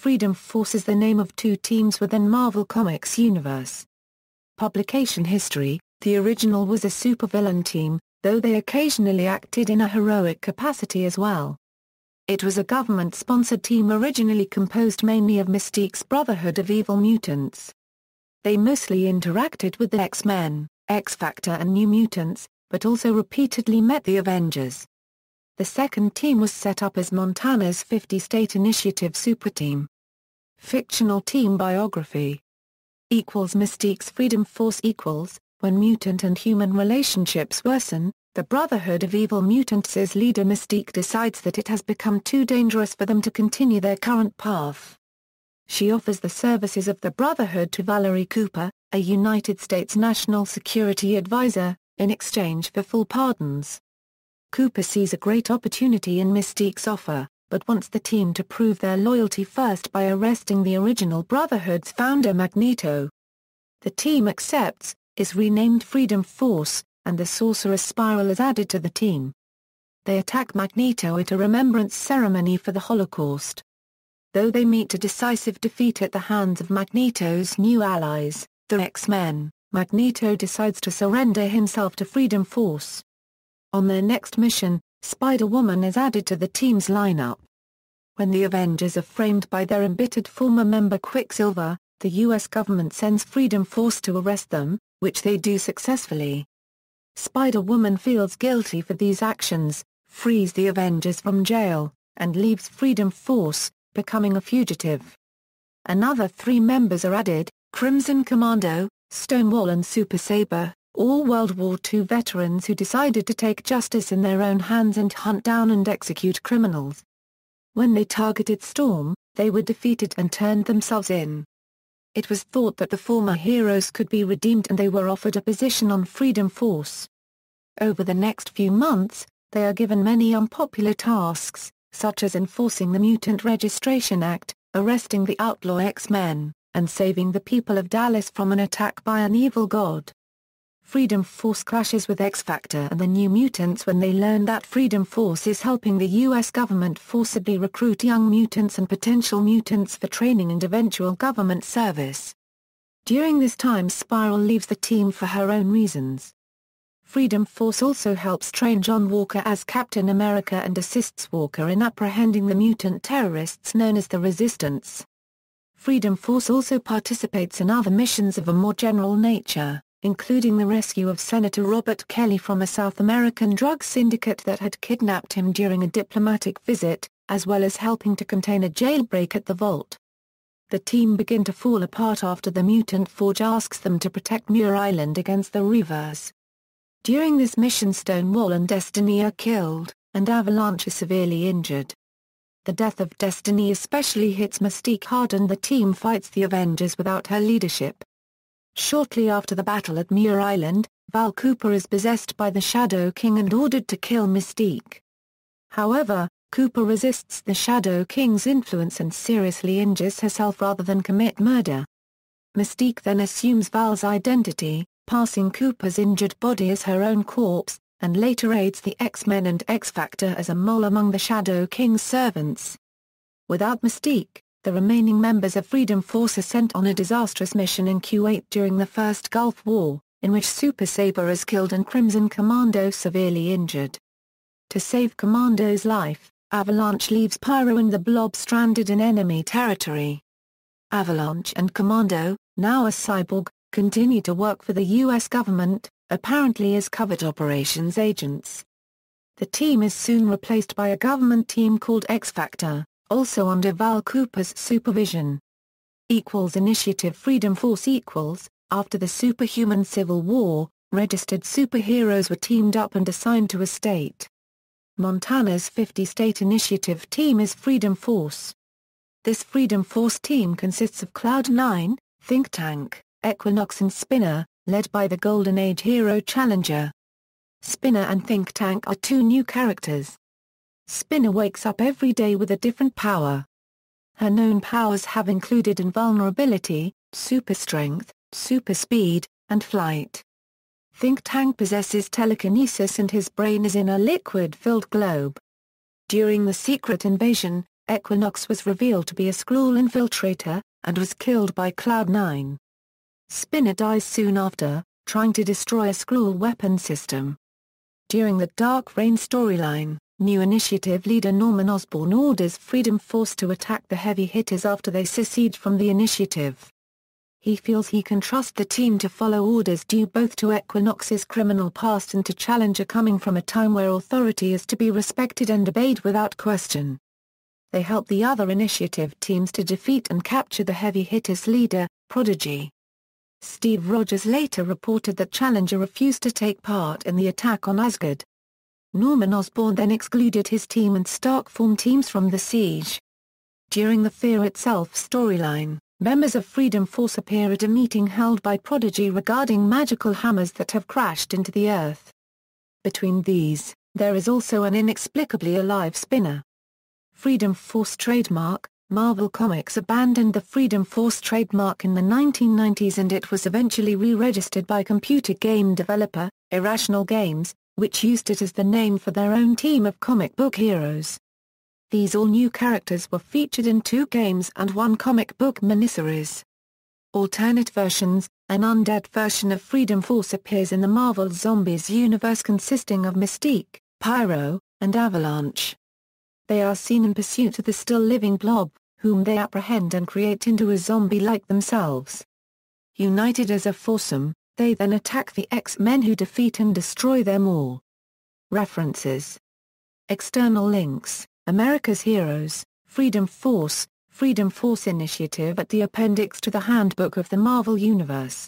Freedom Force is the name of two teams within Marvel Comics universe. Publication history: the original was a supervillain team, though they occasionally acted in a heroic capacity as well. It was a government-sponsored team originally composed mainly of Mystique's Brotherhood of Evil Mutants. They mostly interacted with the X-Men, X-Factor and New Mutants, but also repeatedly met the Avengers. The second team was set up as Montana's 50-state initiative superteam. Fictional team biography Mystique's Freedom Force when mutant and human relationships worsen, the Brotherhood of Evil Mutants' leader Mystique decides that it has become too dangerous for them to continue their current path. She offers the services of the Brotherhood to Valerie Cooper, a United States National Security Advisor, in exchange for full pardons. Cooper sees a great opportunity in Mystique's offer, but wants the team to prove their loyalty first by arresting the original Brotherhood's founder Magneto. The team accepts, is renamed Freedom Force, and the Sorcerer's Spiral is added to the team. They attack Magneto at a remembrance ceremony for the Holocaust. Though they meet a decisive defeat at the hands of Magneto's new allies, the X-Men, Magneto decides to surrender himself to Freedom Force. On their next mission, Spider-Woman is added to the team's lineup. When the Avengers are framed by their embittered former member Quicksilver, the U.S. government sends Freedom Force to arrest them, which they do successfully. Spider-Woman feels guilty for these actions, frees the Avengers from jail, and leaves Freedom Force, becoming a fugitive. Another 3 members are added: Crimson Commando, Stonewall and Super Sabre, all World War II veterans who decided to take justice in their own hands and hunt down and execute criminals. When they targeted Storm, they were defeated and turned themselves in. It was thought that the former heroes could be redeemed and they were offered a position on Freedom Force. Over the next few months, they are given many unpopular tasks, such as enforcing the Mutant Registration Act, arresting the outlaw X-Men, and saving the people of Dallas from an attack by an evil god. Freedom Force clashes with X-Factor and the New Mutants when they learn that Freedom Force is helping the U.S. government forcibly recruit young mutants and potential mutants for training and eventual government service. During this time Spiral leaves the team for her own reasons. Freedom Force also helps train John Walker as Captain America and assists Walker in apprehending the mutant terrorists known as the Resistance. Freedom Force also participates in other missions of a more general nature, including the rescue of Senator Robert Kelly from a South American drug syndicate that had kidnapped him during a diplomatic visit, as well as helping to contain a jailbreak at the Vault. The team begin to fall apart after the Mutant Forge asks them to protect Muir Island against the Reavers. During this mission Stonewall and Destiny are killed, and Avalanche is severely injured. The death of Destiny especially hits Mystique hard and the team fights the Avengers without her leadership. Shortly after the battle at Muir Island, Val Cooper is possessed by the Shadow King and ordered to kill Mystique. However, Cooper resists the Shadow King's influence and seriously injures herself rather than commit murder. Mystique then assumes Val's identity, passing Cooper's injured body as her own corpse, and later aids the X-Men and X-Factor as a mole among the Shadow King's servants. Without Mystique, the remaining members of Freedom Force are sent on a disastrous mission in Kuwait during the First Gulf War, in which Super Sabre is killed and Crimson Commando severely injured. To save Commando's life, Avalanche leaves Pyro and the Blob stranded in enemy territory. Avalanche and Commando, now a cyborg, continue to work for the U.S. government, apparently as covert operations agents. The team is soon replaced by a government team called X-Factor, also under Val Cooper's supervision. Initiative Freedom Force After the superhuman Civil War, registered superheroes were teamed up and assigned to a state. Montana's 50-state initiative team is Freedom Force. This Freedom Force team consists of Cloud9, Think Tank, Equinox and Spinner, led by the Golden Age hero Challenger. Spinner and Think Tank are 2 new characters. Spinner wakes up every day with a different power. Her known powers have included invulnerability, super strength, super speed, and flight. Think Tank possesses telekinesis and his brain is in a liquid-filled globe. During the Secret Invasion, Equinox was revealed to be a Skrull infiltrator, and was killed by Cloud9. Spinner dies soon after, trying to destroy a Skrull weapon system. During the Dark Reign storyline, New Initiative leader Norman Osborn orders Freedom Force to attack the heavy hitters after they secede from the Initiative. He feels he can trust the team to follow orders due both to Equinox's criminal past and to Challenger coming from a time where authority is to be respected and obeyed without question. They help the other Initiative teams to defeat and capture the heavy hitters leader, Prodigy. Steve Rogers later reported that Challenger refused to take part in the attack on Asgard. Norman Osborn then excluded his team and Stark formed teams from the siege. During the Fear Itself storyline, members of Freedom Force appear at a meeting held by Prodigy regarding magical hammers that have crashed into the Earth. Between these, there is also an inexplicably alive Spinner. Freedom Force trademark. Marvel Comics abandoned the Freedom Force trademark in the 1990s and it was eventually re-registered by computer game developer, Irrational Games, which used it as the name for their own team of comic book heroes. These all-new characters were featured in 2 games and 1 comic book miniseries. Alternate versions. An undead version of Freedom Force appears in the Marvel Zombies universe consisting of Mystique, Pyro, and Avalanche. They are seen in pursuit of the still-living Blob, whom they apprehend and create into a zombie like themselves. United as a foursome, they then attack the X-Men who defeat and destroy them all. References. External links: America's Heroes, Freedom Force Initiative at the appendix to the Handbook of the Marvel Universe.